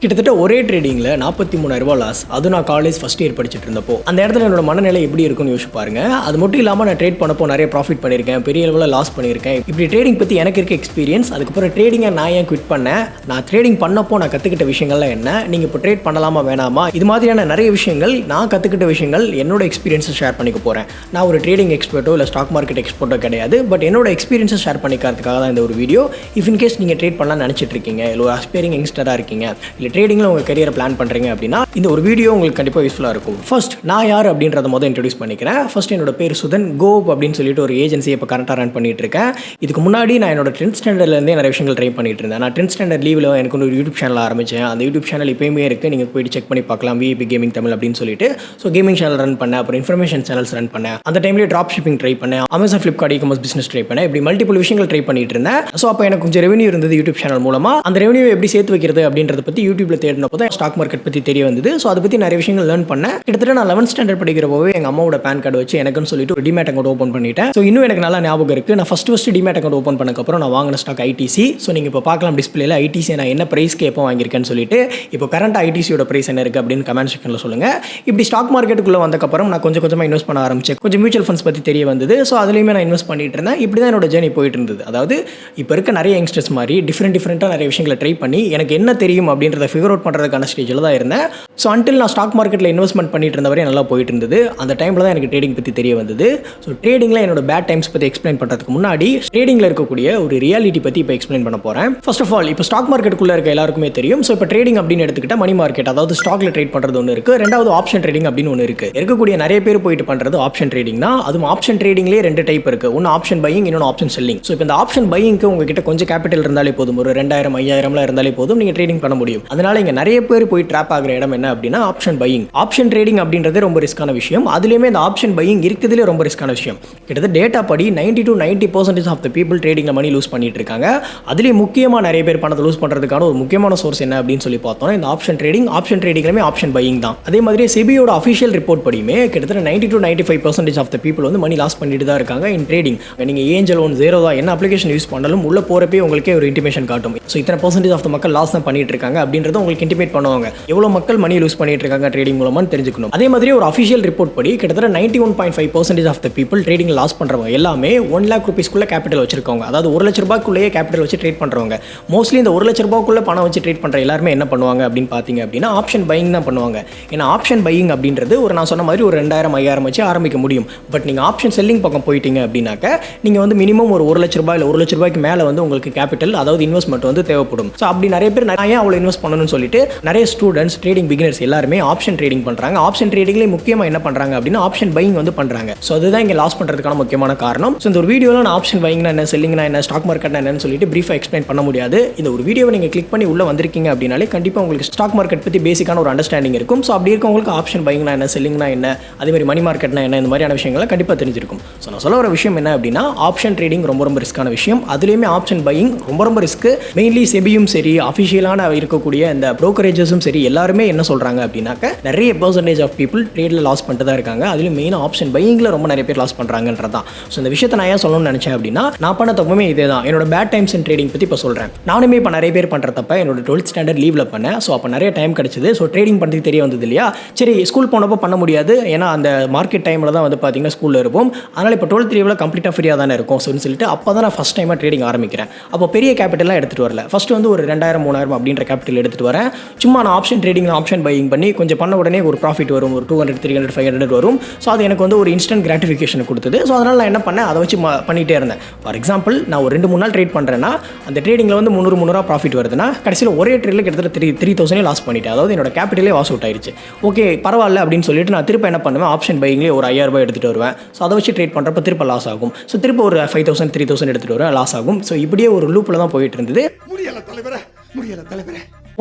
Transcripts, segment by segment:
கிட்டத்தட்ட ஒரே ட்ரேடிங்கில் 43,000 லாஸ். அது நான் காலேஜ் ஃபஸ்ட் இயர் படிச்சுட்டு இருந்தப்போ அந்த இடத்துல என்னோட மனநிலை எப்படி இருக்குன்னு யோசிச்சு பாருங்க. அது மட்டும் இல்லாமல் நான் ட்ரேட் பண்ணப்போ நிறைய ப்ராஃபிட் பண்ணியிருக்கேன், பெரிய அளவில் லாஸ் பண்ணியிருக்கேன். இப்படி ட்ரேடிங் பற்றி எனக்கு இருக்க எக்ஸ்பீரியன்ஸ், அதுக்கப்புறம் ட்ரேடிங்கை நான் ஏன் குவிட் பண்ணேன், நான் ட்ரேடிங் பண்ணப்போ நான் கற்றுக்கிட்ட விஷயங்கள்லாம் என்ன, நீங்கள் இப்போ ட்ரேட் பண்ணலாமா வேணாமா, இது மாதிரியான நிறைய விஷயங்கள், நான் கற்றுக்கிட்ட விஷயங்கள், என்னோட எக்ஸ்பீரியன்ஸை ஷேர் பண்ணிக்க போகிறேன். நான் ஒரு ட்ரேடிங் எக்ஸ்பர்ட்டோ இல்லை ஸ்டாக் மார்க்கெட் எக்ஸ்பர்ட்டோ கிடையாது, பட் என்னோட எக்ஸ்பீரியன்ஸை ஷேர் பண்ணிக்கிறதுக்காக தான் இந்த ஒரு வீடியோ. இஃப் இன்கேஸ் நீங்கள் ட்ரேட் பண்ணலாம்னு நினச்சிட்டு இருக்கீங்க, இல்லை ஒரு அஸ்பைரிங் யங்ஸ்டராக இருக்கீங்க, இல்லை ட்ரேடிங்கில் உங்கள் கரியரை பிளான் பண்ணுறீங்க அப்படின்னா இந்த ஒரு வீடியோ உங்களுக்கு கண்டிப்பாக யூஸ்ஃபுல்லாக இருக்கும். ஃபர்ஸ்ட் நான் யார் அப்படின்றத முதல் இன்ட்ரடியூஸ் பண்ணிக்கிறேன். ஃபர்ஸ்ட் என்னோட பேர் சுதன். கோப் அப்படின்னு சொல்லிட்டு ஒரு ஏஜென்சி இப்போ கரெக்டாக ரன் பண்ணிட்டு இருக்கேன். இதுக்கு முன்னாடி நான் என்னோட 10th ஸ்டாண்டர்ட்லேருந்தே நிறைய விஷயங்கள் ட்ரை பண்ணிட்டு இருந்தேன். நான் 10th ஸ்டாண்டர்ட் லீவில் எனக்கு ஒரு யூடியூப் சேனல் ஆரம்பித்தேன். அந்த யூடியூப் சேனல் இப்போயுமே இருக்குது, நீங்கள் போய்ட்டு செக் பண்ணி பார்க்கலாம், விஐபி கேமிங் தமிழ் அப்படின்னு சொல்லிட்டு. ஸோ கேமிங் சேனல் ரன் பண்ணேன், அப்புறம் இன்ஃபர்மேஷன் சேனல்ஸ் ரன் பண்ணேன். அந்த டைம்லேயே ட்ராப்ஷிப்பிங் ட்ரை பண்ணேன், Amazon Flipkart e-commerce business try பண்ணேன். இப்படி மல்டிபிள் விஷயங்கள் ட்ரை பண்ணிட்டு இருந்தேன். ஸோ அப்போ எனக்கு கொஞ்சம் ரெவன்யூ இருந்தது யூடியூப் சேனல் மூலமாக. அந்த ரெவன்யூ எப்படி சேர்த்து வைக்கிறது அப்படின்றத பற்றி யூடியூப்ல தேடினப்போ தான் ஸ்டாக் மார்க்கெட் பற்றி தெரிய வந்தது. ஸோ அதை பற்றி நிறைய விஷயங்கள் லேர்ன் பண்ணேன். கிட்டத்தட்ட நான் 11th ஸ்டாண்டர்ட் படிக்கிறப்போவே எங்கள் அம்மாவோட பேன் கார்டு வச்சு எனக்குன்னு சொல்லிட்டு ஒரு டிமேட் அக்கௌண்ட் ஓப்பன் பண்ணிட்டேன். ஸோ இன்னும் எனக்கு நல்லா ஞாபகம் இருக்குது. நான் ஃபஸ்ட்டு டிமேட் அக்கௌண்ட் ஓப்பன் பண்ணக்கப்புறம் நான் வாங்கின ஸ்டாக் ஐடிசி. ஸோ நீங்கள் இப்போ பார்க்கலாம் டிஸ்பிளேல ஐடிசி நான் என்ன ப்ரைஸ்க்கு எப்போ வாங்கியிருக்கேன்னு சொல்லிட்டு. இப்போ கரண்ட் ஐடிசியோட ப்ரைஸ் என்ன இருக்குது அப்படின்னு கமெண்ட் செக்ஷனில் சொல்லுங்கள். இப்படி ஸ்டாக் மார்க்கெட்டுக்குள்ளே வந்தக்கப்புறம் நான் கொஞ்சம் கொஞ்சமாக இன்வெஸ்ட் பண்ண ஆரம்பிச்சேன். கொஞ்சம் மியூச்சுவல் ஃபண்ட்ஸ் பற்றி தெரிய வந்தது. ஸோ அதுலேயுமே நான் இன்வெஸ்ட் பண்ணிட்டு இருந்தேன். இப்படி தான் என்னோட ஜேர்னி போயிட்டு இருந்தது. அதாவது இப்போ இருக்க நிறைய யங்ஸ்டர்ஸ் மாதிரி டிஃப்ரெண்ட்டாக நிறைய விஷயங்களை ட்ரை பண்ணி எனக்கு என்ன தெரியும் அப்படின்றத ஃபிகர் அவுட் பண்ணுறதுக்கான ஸ்டேஜில் தான் இருந்தேன். ஸோ அன்டில் நான் ஸ்டாக் மார்க்கெட்டில் இன்வெஸ்ட்மெண்ட் பண்ணிட்டு இருந்த வரையும் நல்லா போயிட்டு இருந்தது. அந்த டைமில் தான் எனக்கு ட்ரேடிங் பற்றி தெரிய வந்தது. ஸோ ட்ரேடிங்கில் என்னோட பேட் டைம்ஸ் பற்றி எக்ஸ்பிளைன் பண்ணுறதுக்கு முன்னாடி ட்ரேடிங்கில் இருக்கக்கூடிய ஒரு ரியாலிட்டி பற்றி இப்போ எக்ஸ்பிளைன் பண்ண போகிறேன். ஃபர்ஸ்ட் ஆஃப் ஆல், இப்போ ஸ்டாக் மார்க்கெட்டுக்குள்ளே இருக்க எல்லாருக்குமே தெரியும். ஸோ இப்போ ட்ரேடிங் அப்படின்னு எடுத்துக்கிட்டால் மணி மார்க்கெட், அதாவது ஸ்டாக்ல ட்ரேட் பண்ணுறது ஒன்று இருக்குது. ரெண்டாவது ஆப்ஷன் ட்ரேடிங் அப்படின்னு ஒன்று இருக்குது. இருக்கக்கூடிய நிறைய பேர் போயிட்டு பண்ணுறது ஆப்ஷன் ட்ரேடிங் தான். அதுவும் ஆப்ஷன் ட்ரேடிங்லேயே 2 டைப் இருக்குது. ஒன்று ஆப்ஷன் பையிங், இன்னொன்று ஆப்ஷன் செல்லிங். ஸோ இப்போ இந்த ஆப்ஷன் பையிங்க்கு உங்ககிட்ட கொஞ்சம் கேபிட்டல் இருந்தாலே போதும், ஒரு 2000 5000 இருந்தாலே போதும், நீங்கள் ட்ரேடிங் பண்ண முடியும். அதனால இங்கே நிறைய பேர் போய் ட்ராப் ஆகிற இடம் என்ன அப்படின்னா ஆப்ஷன் பையிங். ஆப்ஷன் ட்ரேடிங் அப்படின்றது ரொம்ப ரிஸ்கான விஷயம். அதுலேயுமே இந்த ஆப்ஷன் பையிங் இருக்கிறதுலே ரொம்ப ரிஸ்கான விஷயம். கிட்டத்தட்ட டேட்டா படி 90 to 90% ஆஃப் த பீப்புள் ட்ரேடிங்கில் மணி லூஸ் பண்ணிட்டு இருக்காங்க. அதுலேயும் முக்கியமாக நிறைய பேர் பணத்தை லூஸ் பண்ணுறதுக்கான ஒரு முக்கியமான சோர்ஸ் என்ன அப்படின்னு சொல்லி பார்த்தோம்னா இந்த ஆப்ஷன் ட்ரேடிங். ஆப்ஷன் ட்ரேடிங்லுமே ஆப்ஷன் பையிங் தான். அதே மாதிரி செபியோட அஃபிஷியல் ரிப்போர்ட் படியுமே கிட்டத்தட்ட 90 to 95% ஆஃப் த பீப்புள் வந்து மணி லாஸ் பண்ணிட்டு தான் இருக்காங்க இன் ட்ரேடிங். நீங்கள் ஏஞ்சல் ஒன் ஜீரோ தான் என்ன அப்ளிகேஷன் யூஸ் பண்ணாலும் உள்ள போகிறப்பே உங்களுக்கே ஒரு இன்டிமேஷன் காட்டும். ஸோ இத்தனை % ஆஃப் த மக்கள் லாஸ் தான் பண்ணிட்டு இருக்காங்க அப்படின்றத உங்களுக்கு இன்டிமேட் பண்ணுவாங்க. எவ்வளோ மக்கள் மணி லூஸ் பண்ணிட்டு இருக்காங்க ட்ரேடிங் மூலமாக தெரிஞ்சுக்கணும். அதே மாதிரி ஒரு அஃபிஷியல் ரிப்போர்ட் படி கிட்டத்தட்ட 91.5% of the people trading loss பண்ணுறவங்க எல்லாமே 1 lakh rupeesக்குள்ள கேபிட்டல் வச்சிருக்கவங்க. அதாவது 1 லட்ச ரூபாய்க்குள்ளேயே கேபிட்டல் வச்சு ட்ரேட் பண்ணுறவங்க. மோஸ்ட்லி இந்த 1 லட்ச ரூபாய்க்குள்ள பணம் வச்சு ட்ரேட் பண்ணுற எல்லாருமே என்ன பண்ணுவாங்க அப்படின்னு பார்த்தீங்க அப்படின்னா ஆப்ஷன் பையிங் தான் பண்ணுவாங்க. ஏன்னா ஆப்ஷன் பையிங் அப்படின்றது ஒரு நான் சொன்ன மாதிரி ஒரு 2000 5000 வச்சு ஆரம்பிக்க முடியும். பட் நீங்கள் ஆப்ஷன் செல்லிங் பக்கம் போயிட்டீங்க அப்படின்னாக்க நீங்கள் வந்து மினிமம் ஒரு 1 லட்ச ரூபாய் இல்லை 1 லட்ச ரூபாய்க்கு மேலே வந்து உங்களுக்கு கேபிட்டல், அதாவது இன்வெஸ்ட்மெண்ட் வந்து தேவைப்படும். ஸோ அப்படி நிறைய பேர் நான் ஏன் அவ்வளோ இன்வெஸ்ட் பண்ணணும்னு சொல்லிட்டு நிறைய ஸ்டூடெண்ட்ஸ் ட்ரேடிங் பிகினர்ஸ் எல்லாருமே ஆப்ஷன் ட்ரேடிங் பண்ணுறாங்க. ஆப்ஷன் ட்ரேடிங்லேயே முக்கியமாக என்ன பண்ணுறாங்க அப்படின்னா ஆப்ஷன் பையிங் வந்து பண்ணுறாங்க. ஸோ அதுதான் இங்கே லாஸ் பண்ணுறதுக்கான முக்கியமான காரணம். ஸோ இந்த ஒரு வீடியோவில் நான் ஆப்ஷன் பையிங்னா என்ன, செல்லிங்னா என்ன, ஸ்டாக் மார்க்கெட்னா என்னன்னு சொல்லிட்டு பிரீஃபாக எக்ஸ்பிளைன் பண்ண முடியாது. இந்த ஒரு வீடியோவை நீங்கள் கிளிக் பண்ணி உள்ளே வந்திருக்கீங்க அப்படின்னாலே கண்டிப்பாக உங்களுக்கு ஸ்டாக் மார்க்கெட் பற்றி பேசிக்கான ஒரு அண்டர்ஸ்டாண்டிங் இருக்கும். ஸோ அப்படி இருக்கவங்களுக்கு ஆப்ஷன் பையிங்னா என்ன, செல்லிங்னா என்ன, அதே மாதிரி மணி மார்க்கெட்னா என்ன, இந்த மாதிரியான விஷயங்களை கண்டிப்பாக தெரிஞ்சிருக்கும். ஸோ நான் சொல்ல வர விஷயம் என்ன அப்படின்னா ஆப்ஷன் ட்ரேடிங் ரொம்ப ரொம்ப ரிஸ்க்கான விஷயம். அதுலேயுமே ஆப்ஷன் பையிங் ரொம்ப ரிஸ்க். மெயின்லி செபியும் சரி, அஃபிஷியலான இருக்கக்கூடிய இந்த ப்ரோக்கரேஜஸும் சரி, எல்லாருமே என்ன சொல்கிறாங்க அப்படின்னாக்க நிறைய % ஆஃப் பீப்புள் ட்ரேடில் லாஸ் பண்ணிட்டு தான் இருக்காங்க. அதுலேயும் மெயின் ஆப்ஷன் பையிங்கில் ரொம்ப நிறைய பேர் லாஸ் பண்ணுறாங்கன்றதான். ஸோ இந்த விஷயத்தை நான் ஏன் சொல்லணும்னு நினச்சேன் அப்படின்னா நான் பண்ண தப்புமே இதே தான். என்னோட பேட் டைம்ஸ் இன் ட்ரேடிங் பற்றி இப்போ சொல்கிறேன். நானுமே இப்போ நிறைய பேர் பண்ணுற தப்ப என்னோட 12th ஸ்டாண்டர்ட் லீவில் பண்ணேன். ஸோ அப்போ நிறைய டைம் கிடச்சிது. ஸோ ட்ரேடிங் பண்ணுறதுக்கு தெரிய வந்தது இல்லையா. சரி ஸ்கூல் போனப்போ பண்ண முடியாது, ஏன்னா அந்த மார்க்கெட் டைமில் தான் வந்து பார்த்தீங்கன்னா ஸ்கூலில் இருப்போம். அதனால் இப்போ 12th லீவில் கம்ப்ளீட்டாக ஃப்ரீயாக தானே இருக்கும். ஸோ சொல்லிட்டு அப்போ தான் நான் ஃபஸ்ட் டைமாக ட்ரேடிங் ஆரம்பிக்கிறேன். அப்போ பெரிய கேபிட்டலாம் எடுத்துகிட்டு வரல. ஃபஸ்ட்டு வந்து ஒரு 2000 3000 அப்படின்ற கேபிட்டல் எடுத்துகிட்டு வரேன். சும்மா நான் ஆப்ஷன் ட்ரேடிங் ஆப்ஷன் பையிங் பண்ணி கொஞ்சம் பண்ண உடனே ஒரு ப்ராஃபிட் வரும், ஒரு 200 300 500 வரும். ஸோ அது எனக்கு வந்து ஒரு இன்ஸ்டன்ட் கிராட்டிஃபிகேஷன் கொடுத்தது. ஸோ அதனால் நான் என்ன பண்ணேன், அதை வச்சு பண்ணிகிட்டே இருந்தேன். ஃபார் எக்ஸாம்பிள் நான் ஒரு 2-3 நாள் ட்ரேட் பண்ணுறேன்னா அந்த ட்ரேடிங்கில் வந்து 300 ப்ராஃபிட் வருதுன்னா கடைசியில் ஒரே ட்ரேடில் கிட்டத்தட்ட 3000 லாஸ் பண்ணிட்டேன். அதாவது என்னோட கேபிட்டலே வாஸ் அவுட் ஆயிடுச்சு. ஓகே பரவாயில்ல அப்படின்னு சொல்லிட்டு நான் திரும்ப என்ன பண்ணுவேன், ஆப்ஷன் பையிங்லேயே ஒரு 5000 ரூபாய் எடுத்துகிட்டு வருவேன். ஸோ அதை வச்சு ட்ரேட் பண்ணுறப்ப திரும்ப லாஸ் ஆகும். ஸோ திரும்ப ஒரு 5000 3000 எடுத்துகிட்டு வருவேன், லாஸ் ஆகும். ஸோ இப்படியே ஒரு லூப்பில் தான் போயிட்டு இருந்தது. முடியல தலைவரே.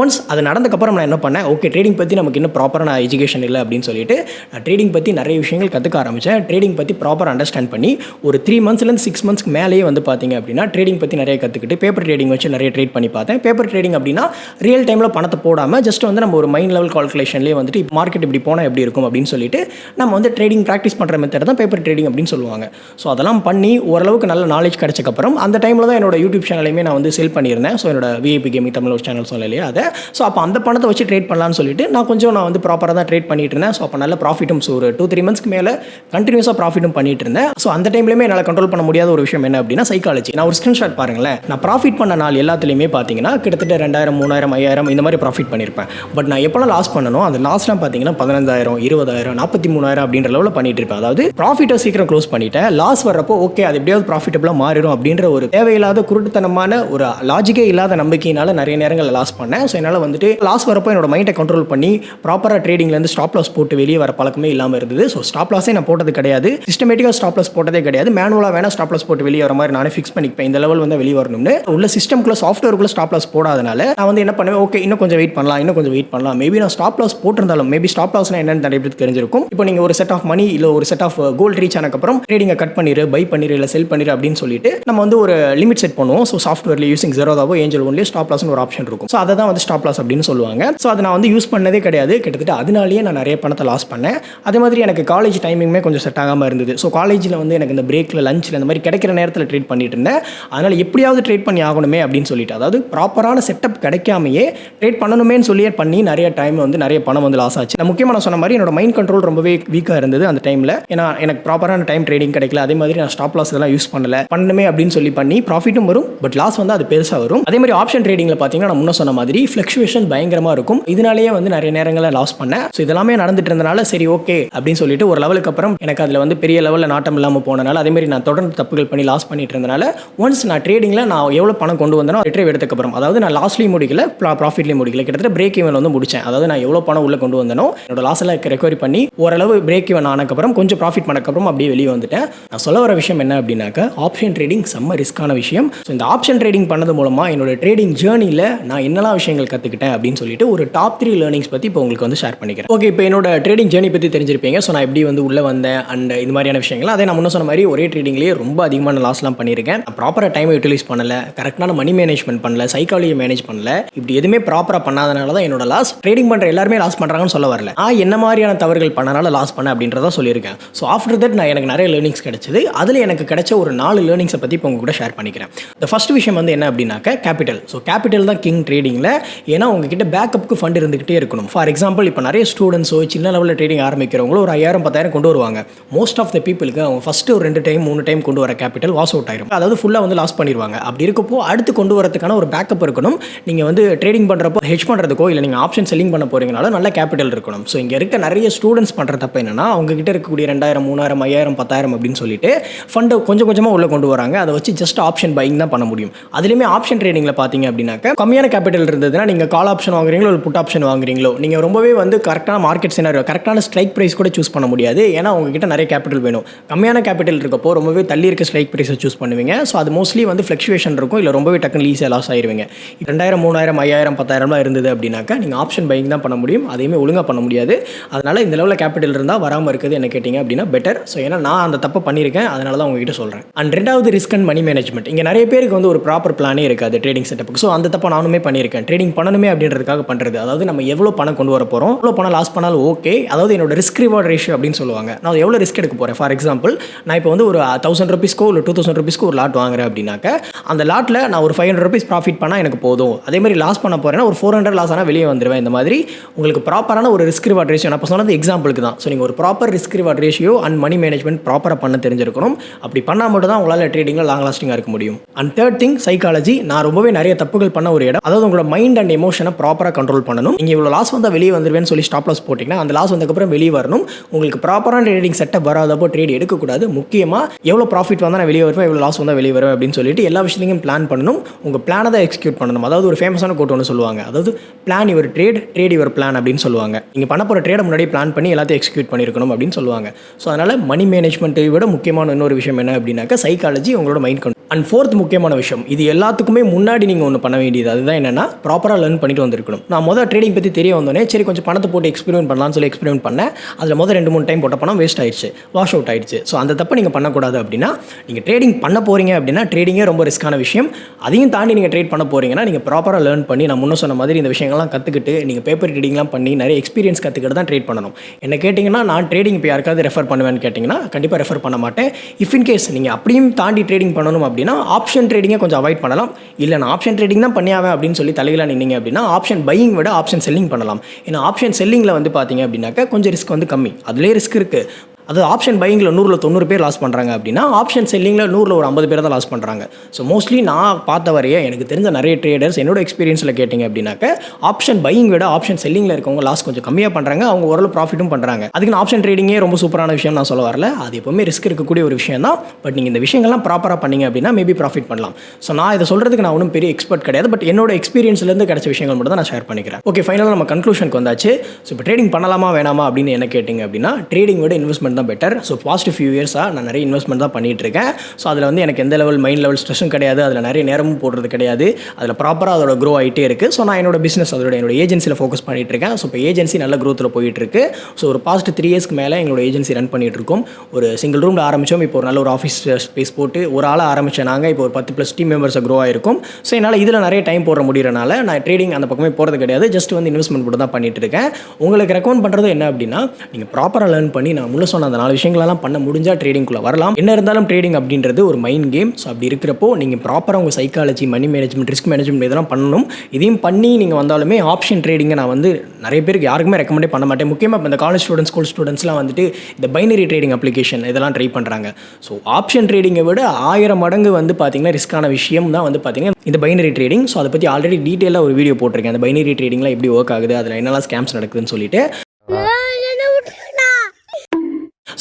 ஒன்ஸ் அது நடந்தக்கப்புறம் நான் என்ன பண்ணேன், ஓகே ட்ரேடிங் பற்றி நமக்கு இன்னும் ப்ராப்பரான எஜுகேஷன் இல்லை அப்படின்னு சொல்லிட்டு நான் ட்ரேடிங் பற்றி நிறைய விஷயங்கள் கற்றுக்க ஆரம்பித்தேன். ட்ரேடிங் பற்றி ப்ராப்பர் அண்டர்ஸ்டாண்ட் பண்ணி ஒரு 3 monthsலேருந்து 6 months மேலேயே வந்து பார்த்தீங்க அப்படின்னா ட்ரேடிங் பற்றி நிறைய கற்றுக்கிட்டு பேப்பர் ட்ரேடிங் வச்சு நிறைய ட்ரேட் பண்ணி பார்த்தேன். பேப்பர் ட்ரேடிங் அப்படின்னா ரியல் டைமில் பணத்தை போடாமல் ஜஸ்ட் வந்து நம்ம ஒரு மைண்ட் லெவல் கால்குலேஷன்லேயே வந்துட்டு மார்க்கெட் இப்படி போனால் எப்படி இருக்கும் அப்படின்னு சொல்லிட்டு நம்ம வந்து ட்ரேடிங் ப்ராக்டிஸ் பண்ணுற மெத்தட் தான் பேப்பர் ட்ரேடிங் அப்படின்னு சொல்லுவாங்க. ஸோ அதெல்லாம் பண்ணி ஓரளவுக்கு நல்ல நாலேஜ் கிடச்சக்கப்புறம் அந்த டைமில் தான் என்னோட யூடியூப் சேனலையுமே நான் வந்து செல் பண்ணியிருந்தேன். ஸோ என்னோட விஐபி கேமிங் தமிழ் சேனல் சொல்லலையா அதை. இருந்தேன். ஸோ அப்போ அந்த பணத்தை வச்சு ட்ரேட் பண்ணலான்னு சொல்லிட்டு நான் வந்து ப்ராப்பராக தான் ட்ரேட் பண்ணிட்டு இருந்தேன். ஸோ அப்போ நல்ல ப்ராஃபிட்டும் ஒரு 2-3 மந்த்ஸ்க்கு மேலே கண்டினியூஸாக ப்ராஃபிட்டும் பண்ணிட்டு இருந்தேன். ஸோ அந்த டைம்லையுமே என்னால் கண்ட்ரோல் பண்ண முடியாத ஒரு விஷயம் என்ன அப்படின்னா சைக்காலஜி. நான் ஒரு ஸ்க்ரீன்ஷாட் பாருங்களேன், நான் ப்ராஃபிட் பண்ண நாள் எல்லாத்துலேயுமே பார்த்தீங்கன்னா கிட்டத்தட்ட 2000, 3000, 5000 இந்த மாதிரி ப்ராஃபிட் பண்ணியிருப்பேன். பட் நான் எப்போலாம் லாஸ் பண்ணணும், அந்த லாஸ்லாம் பார்த்தீங்கன்னா 15000, 20000, 43000 அப்படின்ற லெவலில் பண்ணிட்டு இருப்பேன். அதாவது ப்ராஃபிட்டை சீக்கிரம் க்ளோஸ் பண்ணிட்டேன். லாஸ் வர்றப்போ ஓகே அது எப்படியாவது ப்ராஃபிட்டபிளாக மாறிடும் அப்படின்ற ஒரு தேவையில்லாத குருட்டுத்தனமான ஒரு லாஜிக்கே இல்லாத நம்பிக்கையினால நிறைய நேரங்களில் லாஸ் பண்ணேன். ஸோ என்னால் வந்துட்டு லாஸ் வரப்போ என்னோட மைண்டை கண்ட்ரோல் பண்ணி ப்ராப்பராக ட்ரேடிங்லேருந்து ஸ்டாப் லாஸ் போட்டு வெளியே வர பழக்கமே இல்லாமல் இருந்தது. ஸோ ஸ்டாப் லாஸே நான் போட்டது கிடையாது, சிஸ்டமேட்டிக்காக ஸ்டாப் லாஸ் போட்டதே கிடையாது. மேனுவலாக வேணா ஸ்டாப் லாஸ் போட்டு வெளியே வர மாதிரி நானே ஃபிக்ஸ் பண்ணிப்பேன். இந்த லெவல் வந்து வெளியே வரணும்னு உள்ள சிஸ்டம்குள்ள சாஃப்ட்வேருக்குள்ள ஸ்டாப் லாஸ் போடாதனால நான் வந்து என்ன பண்ணுவேன், ஓகே இன்னும் கொஞ்சம் வெயிட் பண்ணலாம். மேபி நான் ஸ்டாப் லாஸ் போட்டிருந்தாலும் மேபி ஸ்டாப் லாஸ்னா என்னன்னு நிறைய பேருக்கு தெரிஞ்சிருக்கும். இப்போ நீங்கள் ஒரு செட் ஆஃப் மணி இல்லை ஒரு செட் ஆஃப் கோல்ட் ரீச் ஆனதுக்கப்புறம் ட்ரேடிங்கை கட் பண்ணிடு, பை பண்ணிடு, இல்லை செல் பண்ணிடு அப்படின்னு சொல்லிட்டு நம்ம வந்து ஒரு லிமிட் செட் பண்ணுவோம். ஸோ சாஃப்ட்வேர்ல யூசிங் ஜெரோதாவோ ஏஞ்சல் ஒன்லி ஸ்டாப் லாஸ்னு ஒரு ஆப்ஷன் இருக்கும். ஸோ அதை தான் வந்து ஸ்டாப் லாஸ் அப்படின்னு சொல்லுவாங்க. ஸோ அதை நான் வந்து யூஸ் பண்ணதே கிடையாது. கிட்டத்தட்ட அதனாலேயே நான் நிறைய பணத்தை லாஸ் பண்ணேன். அதே மாதிரி எனக்கு காலேஜ் டைமிங்குமே கொஞ்சம் செட் ஆகாமல் இருந்தது. ஸோ காலேஜில் வந்து எனக்கு இந்த பிரேக்கில் லஞ்சில் இந்த மாதிரி கிடைக்கிற நேரத்தில் ட்ரேட் பண்ணிட்டு இருந்தேன். அதனால் எப்படியாவது ட்ரேட் பண்ணி ஆகணுமே அப்படின்னு சொல்லிட்டு, அதாவது ப்ராப்பரான செட்டப் கிடைக்காமையே ட்ரேட் பண்ணணுமேன்னு சொல்லியே பண்ணி நிறைய டைம் வந்து நிறைய பணம் வந்து லாஸ் ஆச்சு. முக்கியமாக நான் சொன்ன மாதிரி என்னோட மைண்ட் கண்ட்ரோல் ரொம்பவே வீக்காக இருந்தது அந்த டைமில். ஏன்னா எனக்கு ப்ராப்பரான டைம் ட்ரேடிங் கிடைக்கல. அதே மாதிரி நான் ஸ்டாப் லாஸ் இதெல்லாம் யூஸ் பண்ணணுமே அப்படின்னு சொல்லி பண்ணி ப்ராஃபிட்டும் வரும், பட் லாஸ் வந்து அது பெருசாக வரும். அதே மாதிரி ஆப்ஷன் ட்ரேடிங்கில் பார்த்தீங்கன்னா நான் முன்ன சொன்ன மாதிரி ஃப்ளக்சுவேஷன் பயங்கரமாக இருக்கும். இதனாலேயே வந்து நிறைய நேரங்களில் லாஸ் பண்ணேன். ஸோ இதெல்லாமே நடந்துட்டு இருந்தனால சரி ஓகே அப்படின்னு சொல்லிட்டு ஒரு லெவலுக்கு அப்புறம் எனக்கு அதில் வந்து பெரிய லெவலில் நாட்டம் இல்லாமல் போனனால, அதே மாதிரி நான் தொடர்ந்து தப்புகள் பண்ணி லாஸ் பண்ணிட்டு இருந்தனால ஒன்ஸ் நான் ட்ரேடிங்கில் நான் எவ்வளோ பணம் கொண்டு வந்தனோ ரிட்ரைவ் எடுத்ததுக்கப்புறம், அதாவது நான் லாஸ்ட்லேயும் முடிக்கல ப்ராஃபிட்லேயும் முடிக்கல, கிட்டத்தட்ட பிரேக் ஈவன் வந்து முடிச்சேன். அதாவது நான் எவ்வளோ பணம் உள்ள கொண்டு வந்தனோ என்னோட லாஸ் எல்லாம் ரெக்கவரி பண்ணி ஓரளவு பிரேக் ஈவன் ஆனதுக்கப்புறம் கொஞ்சம் ப்ராஃபிட் பண்ணக்கப்புறம் அப்படியே வெளியே வந்துட்டேன். நான் சொல்ல வர விஷயம் என்ன அப்படின்னாக்கா, ஆப்ஷன் ட்ரேடிங் செம்ம ரிஸ்கான விஷயம். ஸோ இந்த ஆப்ஷன் ட்ரேடிங் பண்ணது மூலமாக என்னோட ட்ரேடிங் ஜேர்னியில் நான் என்னெல்லாம் விஷயங்கள் கற்றுக்கிட்டேன் அப்படின்னு சொல்லிட்டு ஒரு டாப் 3 லேர்னிங்ஸ் பற்றி இப்போ உங்களுக்கு வந்து ஷேர் பண்ணிக்கிறேன். ஓகே, இப்போ என்னோட ட்ரேடிங் ஜேர்னி பற்றி தெரிஞ்சிருப்பீங்க. ஸோ நான் எப்படி வந்து உள்ளே வந்தேன் அண்ட் இந்த மாதிரியான விஷயங்கள். அதே நான் முன்ன சொன்ன மாதிரி ஒரே ட்ரேடிங்லேயே ரொம்ப அதிகமான லாஸ்லாம் பண்ணியிருக்கேன். நான் ப்ராப்பராக டைமை யூட்டிலைஸ் பண்ணல, கரெக்டான மணி மேனேஜ்மெண்ட் பண்ணல, சைக்காலஜியை மேனேஜ் பண்ணல, இப்படி எதுவுமே ப்ராப்பராக பண்ணாதனால தான் என்னோட லாஸ். ட்ரேடிங் பண்ணுற எல்லாருமே லாஸ் பண்ணுறாங்கன்னு சொல்ல வரல, என்ன மாதிரியான தவறுகள் பண்ணனால லாஸ் பண்ண அப்படின்றத சொல்லியிருக்கேன். ஸோ ஆஃப்டர் தட் எனக்கு நிறைய லேர்னிங்ஸ் கிடைச்சது. அதில் எனக்கு கிடைச்ச ஒரு 4 லேர்னிங்ஸை பற்றி இப்போ உங்க கூட ஷேர் பண்ணிக்கிறேன். இந்த ஃபர்ஸ்ட் விஷயம் வந்து என்ன அப்படின்னாக்க கேபிட்டல். ஸோ கேபிட்டல் தான் கிங் ட்ரேடிங்கில். ஏன்னா உங்ககிட்ட பேக்கப்புக்கு ஃபண்ட் இருந்துகிட்டே இருக்கணும். ஃபார் எக்ஸாம்பிள் இப்போ நிறைய ஸ்டூடெண்ட்ஸோ சின்ன லெவலில் ட்ரேடிங் ஆரம்பிக்கிறவங்களோ ஒரு 5000, 10000 கொண்டு வருவாங்க. மோஸ்ட் ஆஃப் த பீப்புளுக்கு அவங்க ஃபஸ்ட்டு ஒரு 2 டைம் 3 டைம் கொண்டு வர கேபிட்டல் வாஷ் அவுட் ஆயிரும். அதாவது ஃபுல்லாக வந்து லாஸ் பண்ணிடுவாங்க. அப்படி இருக்கப்போ அடுத்து கொண்டு வரதுக்கான ஒரு பேக்கப் இருக்கணும். நீங்கள் வந்து ட்ரேடிங் பண்ணுறப்போ ஹெட்ஜ் பண்ணுறதுக்கோ இல்லை நீங்கள் ஆப்ஷன் செல்லிங் பண்ண போகிறீங்கனால நல்ல கேபிட்டல் இருக்கணும். ஸோ இங்கே இருக்க நிறைய ஸ்டூடெண்ட்ஸ் பண்ணுற தப்பு என்னன்னா, அவங்க கிட்ட இருக்கக்கூடிய 2000, 3000, 5000, 10000 அப்படின்னு சொல்லிட்டு ஃபண்டை கொஞ்சம் கொஞ்சமாக உள்ள கொண்டு வராங்க. அதை வச்சு ஜஸ்ட் ஆப்ஷன் பையிங் தான் பண்ண முடியும். அதுலேயுமே ஆப்ஷன் ட்ரேடிங்கில் பார்த்தீங்க அப்படின்னாக்க கம்மியான கேபிட்டல் இருந்ததுன்னா நீங்கள் கால் ஆப்ஷன் வாங்குறீங்களோ இல்லை புட் ஆப்ஷன் வாங்குறீங்களோ, நீங்கள் ரொம்பவே வந்து கரெக்டான மார்க்கெட் சினாரியோ, கரெக்டான ஸ்ட்ரைக் ப்ரைஸ் கூட சூஸ் பண்ண முடியாது. ஏன்னா உங்ககிட்ட நிறைய கேபிட்டல் வேணும். கம்மியான கேபிட்டல் இருக்கப்போ ரொம்பவே தள்ளி இருக்க ஸ்ட்ரைக் ப்ரைஸை சூஸ் பண்ணுவீங்க. ஸோ அது மோஸ்ட்லி வந்து ஃப்ளக்சுவேஷன் இருக்கும், இல்லை ரொம்பவே டக்குன்னு ஈஸியாக லாஸ் ஆயிருவீங்க. 2000, 3000, 5000, 10000 இருந்தது அப்படின்னாக்கா நீங்கள் ஆப்ஷன் பையிங் தான் பண்ண முடியும். அதையுமே ஒழுங்காக பண்ண முடியாது. அதனால் இந்த லெவலில் கேபிட்டல் இருந்தால் வராமல் இருக்குது என்ன கேட்டிங்க அப்படின்னா பெட்டர். ஸோ ஏன்னா நான் அந்த தப்பை பண்ணியிருக்கேன், அதனால தான் உங்ககிட்ட சொல்கிறேன். அண்ட் ரெண்டாவது ரிஸ்க் அண்ட் மணி மேனேஜ்மெண்ட். இங்கே நிறைய பேருக்கு வந்து ஒரு ப்ராப்பர் பிளானே இருக்காது ட்ரேடிங் செட்டப்புக்கு. ஸோ அந்த தப்பை நானுமே பண்ணியிருக்கேன். ட்ரேடிங் பண்ணணுமே அப்படின்றதுக்காக பண்ணுறது. அதாவது நம்ம எவ்வளோ பணம் கொண்டு வர போகிறோம், எவ்வளோ பணம் லாஸ் பண்ணாலும் ஓகே. அதாவது என்னோட ரிஸ்க் ரிவார்ட் ரேஷியோ அப்படின்னு சொல்லுவாங்க. நான் எவ்வளோ ரிஸ்க் எடுக்க போகிறேன். ஃபார் எக்ஸாம்பிள் நான் இப்போ வந்து ஒரு 1000 ருபீஸ்க்கோ இல்லை 2000 ருபீஸ்க்கோ ஒரு லாட் வாங்குறேன் அப்படின்னாக்க அந்த லாட்டில் நான் ஒரு 500 ருபீஸ் ப்ராஃபிட் பண்ணால் எனக்கு போதும். அதே மாதிரி லாஸ் பண்ண போகிறேன்னா ஒரு 400 லாஸ் ஆனால் வெளியே வந்துடுவேன். இந்த மாதிரி உங்களுக்கு ப்ராப்பரான ஒரு ரிஸ்க் ரிவார்ட் ரேஷியோ, நான் இப்போ சொன்னது எக்ஸாம்பிளுக்கு தான். ஸோ நீங்கள் ஒரு proper risk reward ratio and money management ப்ராப்பராக பண்ண தெரிஞ்சிருக்கணும். அப்படி பண்ணால் மட்டும் தான் உங்களால் ட்ரேடிங்கில் லாங் லாஸ்டிங்காக இருக்க முடியும். And third thing psychology. நான் ரொம்பவே நிறைய தப்புகள் பண்ண ஒரு இடம். அதாவது உங்களோட மைண்ட் அண்ட் எமோஷனை ப்ராப்பராக கண்ட்ரோல் பண்ணணும். நீங்கள் இவ்வளோ லாஸ் வந்தால் வெளியே வந்துடுவேன்னு சொல்லி ஸ்டாப் லாஸ் போட்டிங்கன்னா அந்த லாஸ் வந்ததுக்கப்புறம் வெளியே வரணும். உங்களுக்கு ப்ராப்பரான ட்ரேடிங் செட்டப் வராதப்போ ட்ரேட் எடுக்கக்கூடாது. முக்கியமாக எவ்வளோ ப்ராஃபிட் வந்தால் நான் வெளியே வருவேன், எவ்வளோ லாஸ் வந்தால் வெளியே வருவேன் அப்படின்னு சொல்லிட்டு எல்லா விஷயத்தையும் பிளான் பண்ணணும். உங்கள் பிளானை தான் எக்ஸிக்யூட் பண்ணணும். அதாவது ஒரு ஃபேமஸான கோட் ஒன்று சொல்லுவாங்க, அதாவது plan your trade, trade your plan அப்படின்னு சொல்லுவாங்க. நீங்கள் பண்ண போகிற ட்ரேடை முன்னாடி பிளான் பண்ணி எல்லாத்தையும் எக்ஸிக்யூட் பண்ணியிருக்கணும் அப்படின்னு சொல்லுவாங்க. ஸோ அதனால் மணி மேனேஜ்மெண்ட்டை விட முக்கியமான இன்னொரு விஷயம் என்ன அப்படின்னாக்கா சைக்காலஜி, உங்களோட மைண்ட் கண்ட்ரோல். அண்ட் ஃபோர்த் முக்கியமான விஷயம், இது எல்லாத்துக்குமே முன்னாடி நீங்கள் ஒன்று பண்ண வேண்டியது. அதுதான் என்னென்னா ப்ராப்பராக லேர்ன் பண்ணிட்டு வந்திருக்கணும். நான் முதல் ட்ரேடிங் பற்றி தெரிய வந்தோடனே சரி கொஞ்சம் பணத்தை போட்டு எக்ஸ்பெரிமெண்ட் பண்ணலாம்னு சொல்லி எக்ஸ்பெரிமெண்ட் பண்ணேன். அதில் முதல் 2-3 டைம் போட்ட பணம் வேஸ்ட் ஆயிடுச்சு, வாஷ் அவுட் ஆயிடுச்சு. ஸோ அந்த தப்பை நீங்கள் பண்ணக்கூடாது. அப்படின்னா நீங்கள் ட்ரேடிங் பண்ண போகிறீங்க அப்படின்னா ட்ரேடிங்கே ரொம்ப ரிஸ்க்கான விஷயம். அதையும் தாண்டி நீங்கள் ட்ரேட் பண்ண போகிறீங்கன்னா நீங்கள் ப்ராப்பராக லேர்ன் பண்ணி நான் முன்ன சொன்ன மாதிரி இந்த விஷயங்கள்லாம் கற்றுக்கிட்டு நீங்கள் பேப்பர் ட்ரேடிங்லாம் பண்ணி நிறைய எக்ஸ்பீரியன்ஸ் கற்றுக்கிட்டு தான் ட்ரேட் பண்ணணும். என்ன கேட்டிங்கன்னா நான் ட்ரேடிங் இப்போ யாருக்காவது ரெஃபர் பண்ணுவேன்னு கேட்டிங்கன்னா கண்டிப்பாக ரெஃபர் பண்ண மாட்டேன். இஃப் இன் கேஸ் நீங்கள் அப்படியும் தாண்டி ட்ரேடிங் பண்ணணும் அப்படின்னா ஆப்ஷன் ட்ரேடிங்கை கொஞ்சம் அவாய்ட் பண்ணலாம். இல்லை நான் ஆப்ஷன் ட்ரேடிங் தான் பண்ணியாவேன் அப்படின்னு சொல்லி தலையில நின்னீங்க அப்படின்னா ஆப்ஷன் பையிங் விட ஆப்ஷன் செல்லிங் பண்ணலாம். ஏன்னா ஆப்ஷன் செல்லிங்கில் வந்து பார்த்தீங்க அப்படின்னாக்கா கொஞ்சம் ரிஸ்க் வந்து கம்மி, அதுலேயே ரிஸ்க் இருக்குது. அது ஆப்ஷன் பையிங்கில் 100ல் 90 பேர் லாஸ் பண்ணுறாங்க அப்படின்னா ஆப்ஷன் செல்லிங்கில் 100ல் ஒரு 50 பேர் தான் லாஸ் பண்ணுறாங்க. ஸோ மோஸ்ட்லி நான் பார்த்த வரையே எனக்கு தெரிஞ்ச நிறைய ட்ரேடர்ஸ் என்னோட எக்ஸ்பீரியன்ஸில் கேட்டிங்க அப்படின்னாக்க ஆப்ஷன் பையிங் விட ஆப்ஷன் செல்லிங்கில் இருக்கவங்க லாஸ் கொஞ்சம் கம்மியாக பண்ணுறாங்க, அவங்க ஓரளவு ப்ராஃபிட்டும் பண்ணுறாங்க. அதுக்கு ஆப்ஷன் ட்ரேடிங்கே ரொம்ப சூப்பரான விஷயம் நான் சொல்ல வரல, அது எப்பவுமே ரிஸ்க் இருக்கக்கூடிய ஒரு விஷயம் தான். பட் நீங்கள் இந்த விஷயங்கள்லாம் ப்ராப்பராக பண்ணீங்க அப்படின்னா மேபி ப்ராஃபிட் பண்ணலாம். ஸோ நான் இதை சொல்கிறதுக்கு நான் ஒன்றும் பெரிய எக்ஸ்பர்ட் கிடையாது, பட் என்னோட எக்ஸ்பீரியன்ஸ்லேருந்து கிடைச்ச விஷயங்கள் மட்டும் தான் நான் ஷேர் பண்ணிக்கிறேன். ஓகே, ஃபைனலாக நம்ம கன்க்ளூஷனுக்கு வந்தாச்சு. ஸோ இப்போ ட்ரேடிங் பண்ணலாமா வேணாமா அப்படின்னு என்ன கேட்டிங்க அப்படின்னா ட்ரேடிங் விட இன்வெஸ்ட்மெண்ட் தான் பெட்டர். ஸோ பாஸ்ட் ஃபியூ இயர்ஸாக நான் நிறைய இன்வெஸ்ட்மெண்ட் தான் பண்ணிகிட்ருக்கேன். ஸோ அதில் வந்து எனக்கு எந்த லெவல் மைண்ட் லெவல் ஸ்ட்ரெஸ்ஸும் கிடையாது, அதில் நிறைய நேரமும் போடுறது கிடையாது, அதில் ப்ராப்பராக அதோட க்ரோ ஆகிட்டே இருக்குது. ஸோ நான் என்னோட பிஸ்னஸ் என்னோட ஏஜென்சியில் ஃபோக்கஸ் பண்ணிகிட்ருக்கேன். ஸோ இப்போ ஏஜென்சி நல்ல க்ரோத்தில் போயிட்டுருக்கு. ஸோ ஒரு பாஸ்ட் 3 இயர்ஸ்க்கு மேலே எங்களோட ஏஜென்சி ரன் பண்ணிகிட்ருக்கோம். ஒரு சிங்கிள் ரூமில் ஆரம்பித்தோம், இப்போ ஒரு நல்ல ஒரு ஆஃபீஸ் ஸ்பேஸ் போட்டு ஒரு ஆளாக ஆரம்பித்தேன் நாங்கள், இப்போ ஒரு 10+ டீம் மெம்பர்ஸை க்ரோ ஆகிருக்கும். ஸோ என்னால் இதில் நிறைய டைம் போட முடியறனால நான் ட்ரேடிங் அந்த பக்கமே போகிறது கிடையாது, ஜஸ்ட் வந்து இன்வெஸ்ட்மெண்ட் மட்டும் தான் பண்ணிகிட்ருக்கேன். உங்களுக்கு ரெக்கமெண்ட் பண்ணுறது என்ன அப்படின்னா நீங்கள் ப்ராப்பராக லேர்ன் பண்ணி நான் முள்ள சொன்ன அந்த 4 விஷயங்களெல்லாம் பண்ண முடிஞ்சால் ட்ரேடிங்குள்ளே வரலாம். என்ன இருந்தாலும் ட்ரேடிங் அப்படின்றது ஒரு மைண்ட் கேம். ஸோ அப்படி இருக்கிறப்போ நீங்கள் ப்ராப்பராக உங்கள் psychology, money management, risk management இதெல்லாம் பண்ணணும். இதையும் பண்ணி நீங்கள் வந்தாலுமே ஆப்ஷன் ட்ரேடிங்கை நான் வந்து நிறைய பேருக்கு யாருக்குமே ரெக்கமெண்டே பண்ண மாட்டேன். முக்கியமாக இப்போ இந்த காலேஜ் ஸ்டூடெண்ட்ஸ், ஸ்கூல் ஸ்டூடெண்ட்ஸ்லாம் வந்துட்டு இந்த பைனரி ட்ரேடிங் அப்ளிகேஷன் இதெல்லாம் ட்ரை பண்ணுறாங்க. ஸோ ஆப்ஷன் ட்ரேடிங்கை விட 1000 மடங்கு வந்து பார்த்தீங்கன்னா ரிஸ்க்கான விஷயம் தான் வந்து பார்த்தீங்கன்னா இந்த பைனரி ட்ரேடிங். ஸோ அதை பற்றி ஆல்ரெடி டீட்டெயிலாக ஒரு வீடியோ போட்டிருக்கேன், அந்த பைனரி ட்ரேடிங்லாம் எப்படி ஒர்க் ஆகுது, அதில் என்னெல்லாம் ஸ்கேம்ஸ் நடக்குதுன்னு சொல்லிட்டு.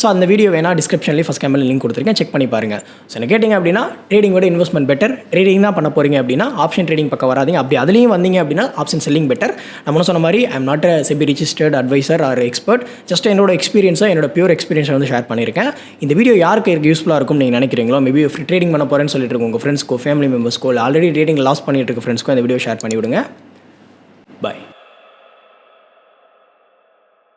ஸோ அந்த வீடியோ வேணால் டிஸ்கிரிப்ஷன்லேயே ஃபஸ்ட் கேமில் லிங்க் கொடுத்துருக்கேன், செக் பண்ணி பாருங்கள். ஸோ என்ன கேட்டிங்க அப்படின்னா ட்ரேடிங் விட இன்வெஸ்ட்மெண்ட் பெட்டர். ட்ரேடிங் தான் பண்ண போகிறீங்க அப்படின்னா ஆப்ஷன் ட்ரேடிங் பக்கம் வராதிங்க. அப்படி அதுலேயும் வந்தீங்க அப்படின்னா ஆப்ஷன் செல்லிங் பெட்டர். நம்ம சொன்ன மாதிரி I am not a SEBI registered advisor or expert, just என்னோட எக்ஸ்பீரியன்ஸை, என்னோட பியூர் எக்ஸ்பீரியன்ஸை வந்து ஷேர் பண்ணியிருக்கேன். இந்த வீடியோ யாருக்கு யூஸ்ஃபுல்லாக இருக்கும் நீங்கள் நினைக்கிறீங்களோ, மேபி ஃப்ரீ ட்ரேடிங் பண்ண போகிறேன்னு சொல்லிட்டு இருக்கோம் உங்கள் ஃப்ரெண்ட்ஸ்க்கோ, ஃபேமிலி மெம்பர்ஸ்க்கோ, ஆல்ரெடி ட்ரேடிங் லாஸ் பண்ணிட்டு இருக்க ஃப்ரெண்ட்ஸ்க்கோ இந்த வீடியோ ஷேர் பண்ணி விடுங்க. பாய்.